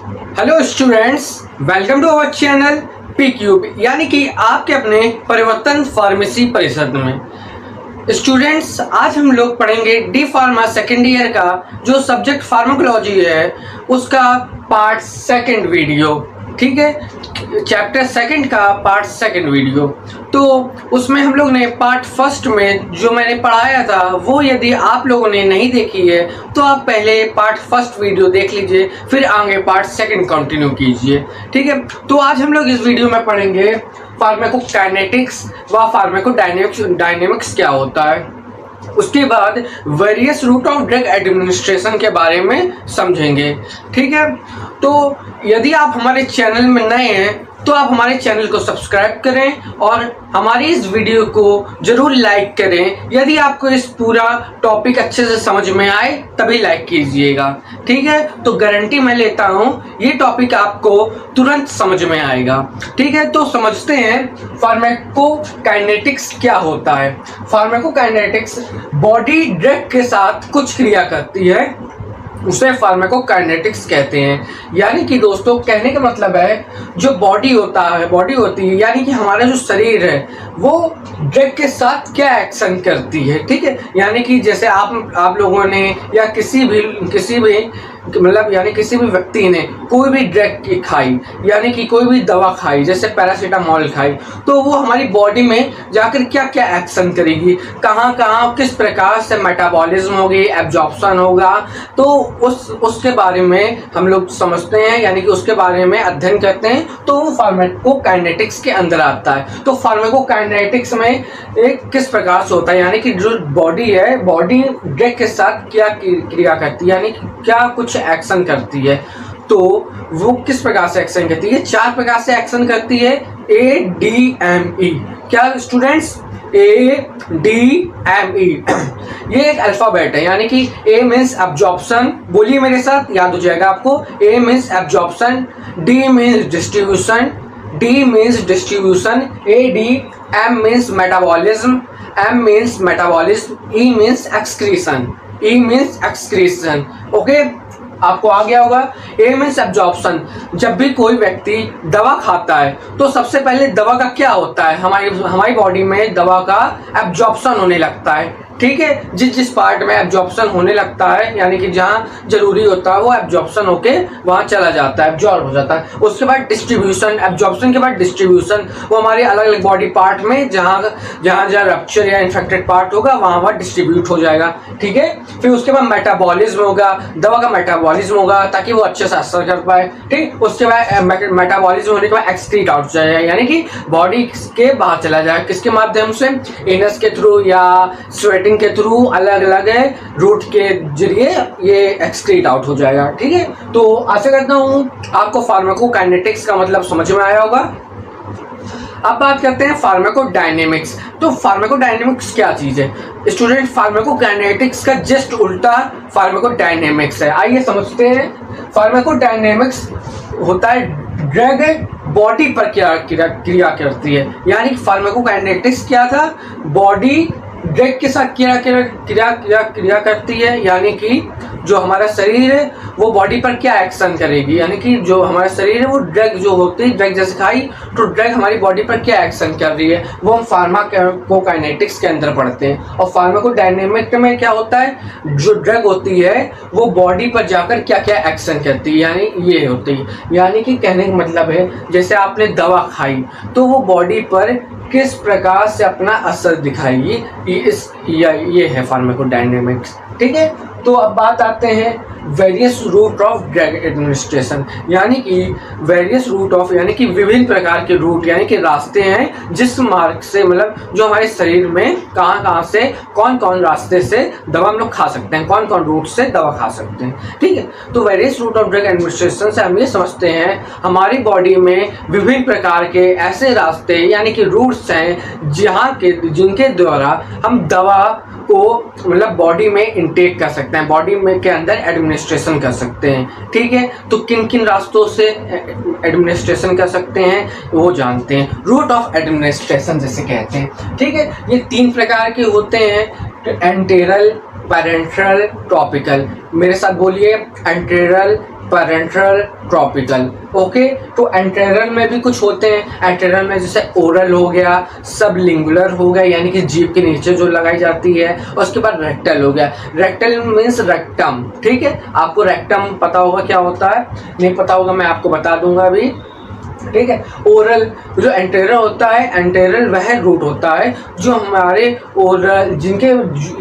Hello students, welcome to our channel P cube, यानी कि आपके अपने परिवर्तन फार्मेसी परिषद में। स्टूडेंट्स, आज हम लोग पढ़ेंगे डी फार्मा सेकेंड ईयर का जो सब्जेक्ट फार्माकोलॉजी है उसका पार्ट सेकंड वीडियो। ठीक है, चैप्टर सेकंड का पार्ट सेकंड वीडियो। तो उसमें हम लोग ने पार्ट फर्स्ट में जो मैंने पढ़ाया था वो यदि आप लोगों ने नहीं देखी है तो आप पहले पार्ट फर्स्ट वीडियो देख लीजिए, फिर आगे पार्ट सेकंड कंटिन्यू कीजिए। ठीक है, तो आज हम लोग इस वीडियो में पढ़ेंगे फार्माकोकाइनेटिक्स व फार्माकोडायनेमिक्स क्या होता है। उसके बाद various route of drug administration के बारे में समझेंगे। ठीक है, तो यदि आप हमारे चैनल में नए हैं तो आप हमारे चैनल को सब्सक्राइब करें और हमारी इस वीडियो को जरूर लाइक करें। यदि आपको इस पूरा टॉपिक अच्छे से समझ में आए तभी लाइक कीजिएगा। ठीक है, तो गारंटी मैं लेता हूँ ये टॉपिक आपको तुरंत समझ में आएगा। ठीक है, तो समझते हैं फार्माकोकाइनेटिक्स क्या होता है। फार्माकोकाइनेटिक्स बॉडी ड्रग के साथ कुछ क्रिया करती है, उसे फार्माकोकाइनेटिक्स कहते हैं। यानी कि दोस्तों, कहने का मतलब है जो बॉडी होती है यानी कि हमारा जो शरीर है वो ड्रग के साथ क्या एक्शन करती है। ठीक है, यानी कि जैसे आप लोगों ने या किसी भी मतलब यानी किसी भी व्यक्ति ने कोई भी ड्रग खाई, यानी कि कोई भी दवा खाई, जैसे पैरासीटामोल खाई, तो वो हमारी बॉडी में जाकर क्या क्या एक्शन करेगी, कहाँ किस प्रकार से मेटाबॉलिज्म होगी, एब्जॉर्प्शन होगा, तो उसके बारे में हम लोग समझते हैं, यानी कि उसके बारे में अध्ययन करते हैं। तो वो फार्माकोकाइनेटिक्स के अंदर आता है। तो फार्माकोकाइनेटिक्स में एक किस प्रकार से होता है, यानी कि जो बॉडी है, बॉडी ड्रग के साथ क्या क्रिया करती है, यानी क्या कुछ एक्शन करती है। तो वो किस प्रकार से एक्शन करती है? 4 प्रकार से एक्शन करती है। ADME। क्या स्टूडेंट्स? ADME ये एक अल्फाबेट है, यानी कि A मीन्स एब्जॉर्प्शन, बोलिए मेरे साथ, याद हो जाएगा आपको। A means absorption, D means distribution, D means distribution, AD, M means metabolism, M means metabolism, E means excretion, E means excretion. Okay, आपको आ गया होगा। ए मीन्स एब्जॉर्प्शन, जब भी कोई व्यक्ति दवा खाता है तो सबसे पहले दवा का क्या होता है, हमारी बॉडी में दवा का एब्जॉर्प्शन होने लगता है। ठीक है, जिस पार्ट में एब्जॉर्प्शन होने लगता है, यानी कि जहाँ जरूरी होता है वो एब्जॉर्प्शन होके वहाँ चला जाता है, एब्जॉर्ब हो जाता है। उसके बाद डिस्ट्रीब्यूशन, एब्जॉर्प्शन के बाद डिस्ट्रीब्यूशन, वो हमारे अलग अलग बॉडी पार्ट में जहाँ रप्चर या इन्फेक्टेड पार्ट होगा वहाँ डिस्ट्रीब्यूट हो जाएगा। ठीक है, फिर उसके बाद मेटाबॉलिज्म होगा, दवा का मेटाबॉलिज्म होगा ताकि वो अच्छे से असर कर पाए। ठीक, उसके बाद मेटाबॉलिज्म होने के बाद एक्सक्रीट आउट हो जाएगा, यानी कि बॉडी के बाहर चला जाएगा। किसके माध्यम से? एनस के थ्रू या स्वेटिंग के थ्रू, अलग अलग रूट के जरिए ये एक्सक्रीट आउट हो जाएगा। ठीक है, तो आशा करता हूँ आपको फार्माकोकाइनेटिक्स का मतलब समझ में आया होगा। अब बात करते हैं फार्माकोडायनेमिक्स। तो फार्माकोडायनेमिक्स क्या चीज है स्टूडेंट? फार्माकोकाइनेटिक्स का जस्ट उल्टा फार्माकोडायनेमिक्स है। आइए समझते हैं। फार्माकोडायनेमिक्स होता है ड्रग बॉडी पर क्या क्रिया करती है, यानी कि फार्माकोकाइनेटिक्स क्या था? बॉडी ड्रग के साथ क्रिया करती है, यानी कि जो हमारा शरीर है वो बॉडी पर क्या एक्शन करेगी, यानी कि जो हमारा शरीर है वो ड्रग जो होती है, ड्रग जैसे खाई तो ड्रग हमारी बॉडी पर क्या एक्शन कर रही है, वो हम फार्माकोकाइनेटिक्स के अंदर पढ़ते हैं। और फार्माकोडायनेमिक्स में क्या होता है? जो ड्रग होती है वो बॉडी पर जाकर क्या क्या एक्शन करती है, यानी ये होती है। यानी कि कहने का मतलब है जैसे आपने दवा खाई तो वो बॉडी पर किस प्रकार से अपना असर दिखाएगी, ये है फार्माकोडायनेमिक्स। ठीक है, तो अब बात आते हैं various route of drug administration, यानी कि वेरियस रूट ऑफ, यानी कि विभिन्न प्रकार के रूट, यानी कि रास्ते हैं जिस मार्ग से, मतलब जो हमारे शरीर में कहाँ से कौन रास्ते से दवा हम लोग खा सकते हैं, कौन रूट से दवा खा सकते हैं। ठीक है, तो various route of drug administration से हम ये समझते हैं हमारी बॉडी में विभिन्न प्रकार के ऐसे रास्ते यानी कि रूट्स हैं जिनके द्वारा हम दवा को मतलब बॉडी में इंटेक कर सकते हैं, बॉडी में के अंदर एडमिनिस्ट्रेशन कर सकते हैं। ठीक है, तो किन किन रास्तों से एडमिनिस्ट्रेशन कर सकते हैं वो जानते हैं, रूट ऑफ एडमिनिस्ट्रेशन जैसे कहते हैं। ठीक है, ये 3 प्रकार के होते हैं, एंटेरल, पैरेंटल, टॉपिकल। मेरे साथ बोलिए, एंटेरल, पैरेंटल, ट्रॉपिकल। ओके, तो एंटेरल में भी कुछ होते हैं। एंटेरल में जैसे ओरल हो गया, सबलिंगुलर हो गया यानी कि जीभ के नीचे जो लगाई जाती है, और उसके बाद रेक्टल हो गया। रेक्टल मीन्स रेक्टम, ठीक है। आपको रेक्टम पता होगा क्या होता है, नहीं पता होगा मैं आपको बता दूंगा अभी, ठीक है। ओरल जो एंटेरल होता है, एंटेरल वह रूट होता है जो हमारे ओरल जिनके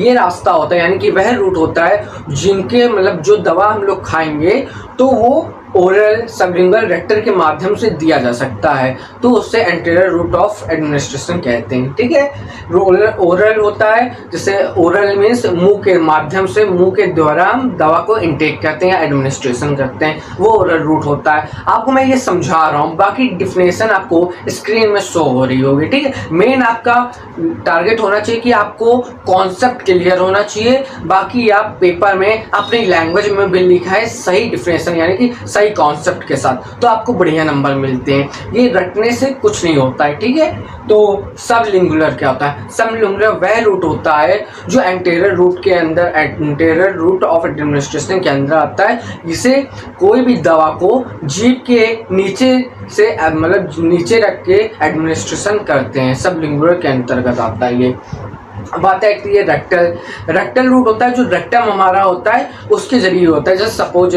ये रास्ता होता है, यानी कि वह रूट होता है जिनके मतलब जो दवा हम लोग खाएंगे तो वो ओरल, सबलिंगुअल, रेक्टल के माध्यम से दिया जा सकता है, तो उससे एंटेरियर रूट ऑफ एडमिनिस्ट्रेशन कहते हैं, ठीक है। ओरल होता है, जैसे ओरल मीन्स मुंह के माध्यम से, मुंह के द्वारा हम दवा को इंटेक करते हैं या एडमिनिस्ट्रेशन करते हैं, वो ओरल रूट होता है। आपको मैं ये समझा रहा हूँ, बाकी डिफिनेशन आपको स्क्रीन में शो हो रही होगी, ठीक है। मेन आपका टारगेट होना चाहिए कि आपको कॉन्सेप्ट क्लियर होना चाहिए, बाकी आप पेपर में अपनी लैंग्वेज में भी लिखा है सही डिफिनेशन यानी कि सही कॉन्सेप्ट के साथ, तो आपको बढ़िया नंबर मिलते हैं। ये रटने से कुछ नहीं होता है, ठीक है। तो सबलिंगुलर क्या होता है? सबलिंगुलर वह रूट होता है जो एंटेरियर रूट के अंदर, एंटेरियर रूट ऑफ एडमिनिस्ट्रेशन के अंदर आता है, जिसे कोई भी दवा को जीभ के नीचे से मतलब नीचे रख के एडमिनिस्ट्रेशन करते हैं, सबलिंगुलर के अंतर्गत आता है ये। बात है कि ये रेक्टल रूट होता है, जो रेक्टम हमारा होता है उसके जरिए होता है। जैसे सपोज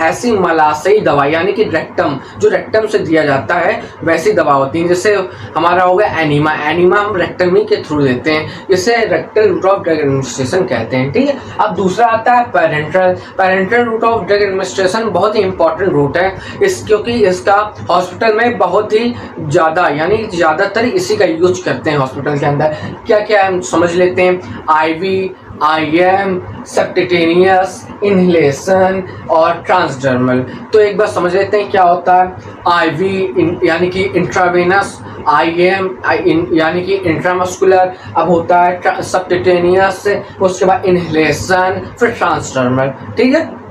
ऐसी मलाशयी दवा यानी कि रेक्टम, जो रेक्टम से दिया जाता है वैसी दवा होती है। जैसे हमारा हो गया एनीमा, एनीमा हम रेक्टमी के थ्रू देते हैं, इसे rectal route of drug administration कहते हैं, ठीक है। अब दूसरा आता है parenteral. Parenteral route of drug administration बहुत ही इंपॉर्टेंट रूट है क्योंकि इसका हॉस्पिटल में बहुत ही ज़्यादा यानी ज़्यादातर इसी का यूज करते हैं हॉस्पिटल के अंदर। क्या क्या हम समझ लेते हैं, आईवी, IM, सबक्यूटेनियस, इनहेलेशन और ट्रांसडर्मल। तो एक बार समझ लेते हैं क्या होता है। आईवी यानी कि इंट्रावेनस, IM यानी कि इंट्रामस्कुलर, अब होता है सबक्यूटेनियस, उसके बाद इनहेलेशन, फिर ट्रांसडर्मल, ठीक है।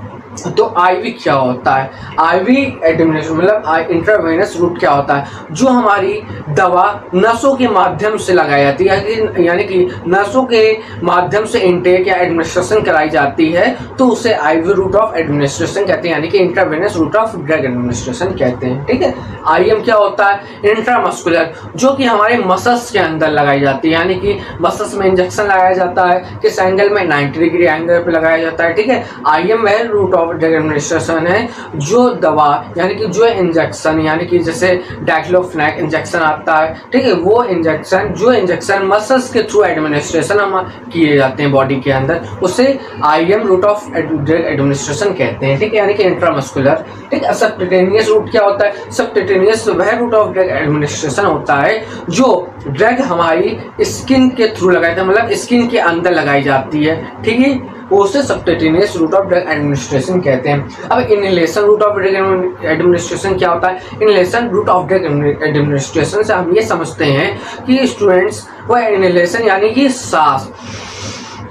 तो आईवी क्या होता है? आईवी एडमिनिस्ट्रेशन मतलब इंट्रावेनस रूट क्या होता है? जो हमारी दवा नसों के माध्यम से लगाई जाती है, यानी कि नसों के माध्यम से इंटेक या एडमिनिस्ट्रेशन कराई जाती है, तो उसे आईवी रूट ऑफ एडमिनिस्ट्रेशन कहते हैं, यानी कि intravenous route of drug administration कहते हैं, ठीक है। IM क्या होता है? इंट्रामस्कुलर, जो कि हमारे मसल्स के अंदर लगाई जाती है, यानी कि मसल्स में इंजेक्शन लगाया जाता है, किस एंगल में? 90 डिग्री एंगल पे लगाया जाता है, ठीक है। IM वह रूट ड्रग एडमिनिस्ट्रेशन है जो दवा यानी कि जो इंजेक्शन यानी कि जैसे डाइक्लोफेनाक इंजेक्शन आता है, ठीक है, वो इंजेक्शन मसल्स के थ्रू एडमिनिस्ट्रेशन हम किए जाते हैं बॉडी के अंदर, उसे IM route of drug administration कहते हैं, ठीक है, यानी कि इंट्रामस्कुलर, ठीक है। सबक्यूटेनियस रूट क्या होता है? सबक्यूटेनियस वह रूट ऑफ ड्रग एडमिनिस्ट्रेशन होता है जो ड्रग हमारी स्किन के थ्रू लगाई जाती है, मतलब स्किन के अंदर लगाई जाती है, ठीक है, उसे subcutaneous route of drug administration कहते हैं। अब inhalation route of drug administration क्या होता है? Inhalation route of drug administration से हम ये समझते हैं कि स्टूडेंट्स वो इनहेलेशन यानी कि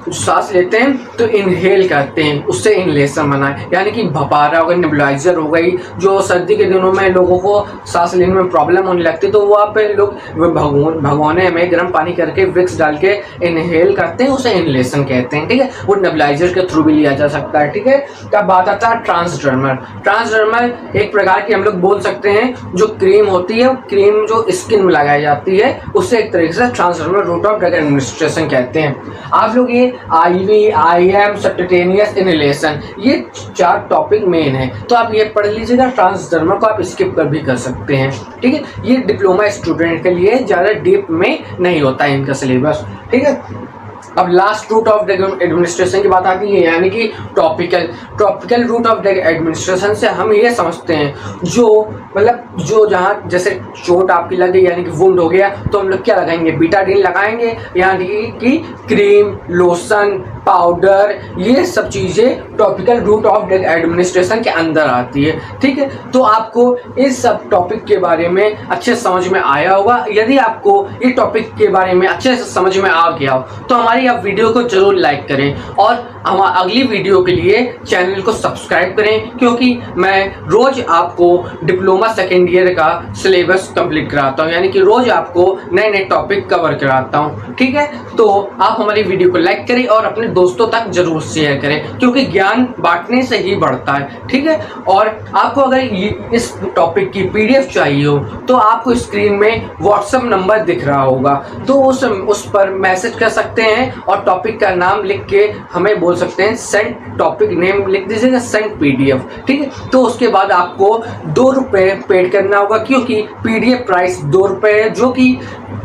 सांस लेते हैं तो इनहेल करते हैं, उससे इनहेलेशन बना है, यानी कि भपारा हो गई, नेबुलाइजर हो गई, जो सर्दी के दिनों में लोगों को सांस लेने में प्रॉब्लम होने लगती है, तो वहाँ पे लोग भगोने में गर्म पानी करके विक्स डाल के इनहेल करते हैं, उसे इनहेलेशन कहते हैं, ठीक है। वो नेबुलाइजर के थ्रू भी लिया जा सकता है, ठीक है। तब बात आता है ट्रांसडर्मल। ट्रांसडर्मल एक प्रकार की हम लोग बोल सकते हैं जो क्रीम होती है, क्रीम जो स्किन में लगाई जाती है, उससे एक तरीके से transdermal route of drug administration कहते हैं। आप लोग ये IV, IM, सबक्यूटेनियस, इनहेलेशन, ये 4 टॉपिक मेन है, तो आप ये पढ़ लीजिएगा। ट्रांसडर्मल को आप स्किप कर भी कर सकते हैं, ठीक है। ये डिप्लोमा स्टूडेंट के लिए ज़्यादा डीप में नहीं होता है इनका सिलेबस, ठीक है। अब last route of drug administration की बात आती है, यानी कि topical route of drug administration से हम ये समझते हैं जो जहाँ जैसे चोट आपकी लग गई यानी कि वुंड हो गया, तो हम लोग क्या लगाएंगे? बीटाडीन लगाएंगे, यानी कि क्रीम, लोशन, पाउडर, ये सब चीज़ें topical route of drug administration के अंदर आती है, ठीक है। तो आपको इस सब टॉपिक के बारे में अच्छे समझ में आया होगा। यदि आपको ये टॉपिक के बारे में अच्छे से समझ में आ गया हो तो हमारी आप वीडियो को जरूर लाइक करें और हमारी अगली वीडियो के लिए चैनल को सब्सक्राइब करें, क्योंकि मैं रोज आपको डिप्लोमा सेकेंड ईयर का सिलेबस कंप्लीट कराता हूं, यानी कि रोज आपको नए नए टॉपिक कवर कराता हूं, ठीक है। तो आप हमारी वीडियो को लाइक करें और अपने दोस्तों तक जरूर शेयर करें, क्योंकि ज्ञान बांटने से ही बढ़ता है। ठीक है, और आपको अगर इस टॉपिक की पीडीएफ चाहिए हो तो आपको स्क्रीन में व्हाट्सएप नंबर दिख रहा होगा, तो उस पर मैसेज कर सकते हैं और टॉपिक का नाम लिख के हमें बोल सकते हैं सेंड टॉपिक नेम लिख दीजिएगा, सेंड पीडीएफ। ठीक है, तो उसके बाद आपको 2 रुपये पेड करना होगा, क्योंकि पीडीएफ प्राइस 2 रुपये है, जो कि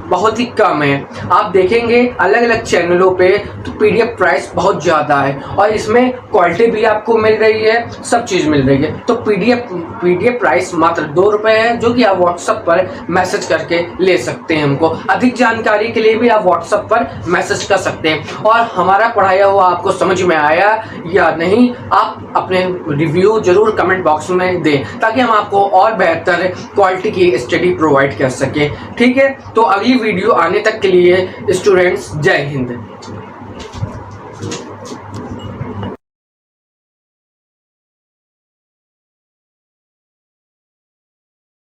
बहुत ही कम है। आप देखेंगे अलग अलग चैनलों पे तो पीडीएफ प्राइस बहुत ज़्यादा है, और इसमें क्वालिटी भी आपको मिल रही है, सब चीज़ मिल रही है। तो पीडीएफ प्राइस मात्र 2 रुपये है, जो कि आप व्हाट्सएप पर मैसेज करके ले सकते हैं हमको। अधिक जानकारी के लिए भी आप व्हाट्सएप पर मैसेज कर सकते हैं। और हमारा पढ़ाया हुआ आपको समझ में आया या नहीं, आप अपने रिव्यू जरूर कमेंट बॉक्स में दें, ताकि हम आपको और बेहतर क्वालिटी की स्टडी प्रोवाइड कर सकें। ठीक है, तो अगली वीडियो आने तक के लिए स्टूडेंट्स जय हिंद।